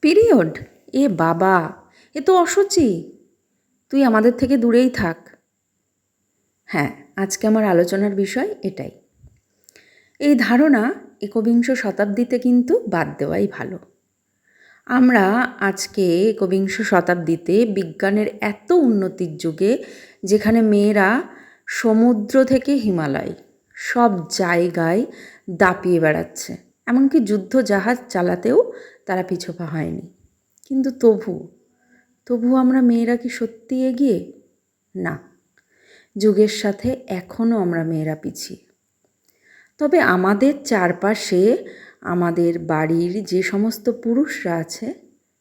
Period? এ বাবা, এ তো অশুচি। তুই আমাদের থেকে দূরেই থাক। হ্যাঁ, আজকে আমার আলোচনার বিষয় এটাই। এই ধারণা একবিংশ শতাব্দীতে কিন্তু বাদ দেওয়াই ভালো। আমরা আজকে একবিংশ শতাব্দীতে বিজ্ঞানের এত উন্নতির যুগে, যেখানে মেয়েরা সমুদ্র থেকে হিমালয় সব জায়গায় দাপিয়ে বেড়াচ্ছে, এমনকি যুদ্ধ জাহাজ চালাতেও তারা পিছপা হয়নি। কিন্তু তবু আমরা মেয়েরা কি সত্যি এগিয়ে? না, যুগের সাথে এখনও আমরা মেয়েরা পিছিয়ে। তবে আমাদের চারপাশে আমাদের বাড়ির যে সমস্ত পুরুষরা আছে,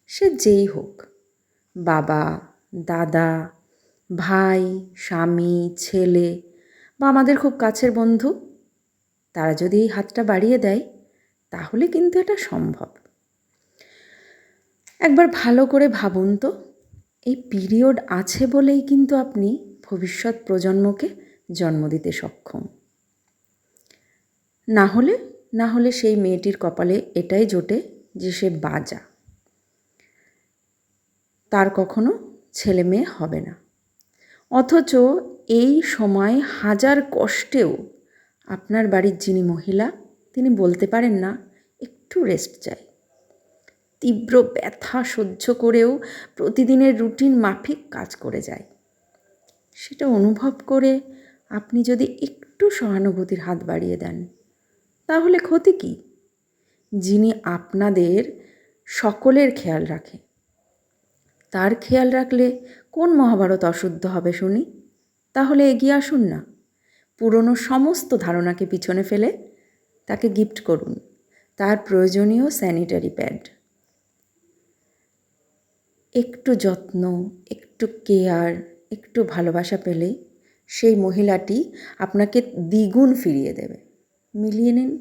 সে যেই হোক, বাবা, দাদা, ভাই, স্বামী, ছেলে বা আমাদের খুব কাছের বন্ধু, তারা যদি এই হাতটা বাড়িয়ে দেয়, তাহলে কিন্তু এটা সম্ভব। একবার ভালো করে ভাবুন তো, এই পিরিয়ড আছে বলেই কিন্তু আপনি ভবিষ্যৎ প্রজন্মকে জন্ম দিতে সক্ষম। না হলে সেই মেয়েটির কপালে এটাই জোটে যে সে বাজা, তার কখনো ছেলে মেয়ে হবে না। অথচ এই সময় হাজার কষ্টেও আপনার বাড়ির যিনি মহিলা, তিনি বলতে পারেন না একটু রেস্ট চাই। তীব্র ব্যথা সহ্য করেও প্রতিদিনের রুটিন মাফিক কাজ করে যায়। সেটা অনুভব করে আপনি যদি একটু সহানুভূতির হাত বাড়িয়ে দেন, তাহলে ক্ষতি কী? যিনি আপনাদের সকলের খেয়াল রাখে, তার খেয়াল রাখলে কোন মহাভারত অশুদ্ধ হবে শুনি? তাহলে এগিয়ে আসুন না, পুরনো সমস্ত ধারণাকে পিছনে ফেলে তাকে গিফট করুন তার প্রয়োজনীয় স্যানিটারি প্যাড। একটু যত্ন, একটু কেয়ার, একটু ভালোবাসা পেলে সেই মহিলাটি আপনাকে দ্বিগুণ ফিরিয়ে দেবে। মিলিয়ে নিন,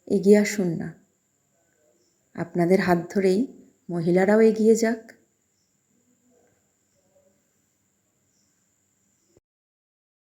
এগিয়ে আসুন না। আপনাদের হাত ধরেই মহিলারাও এগিয়ে যাক।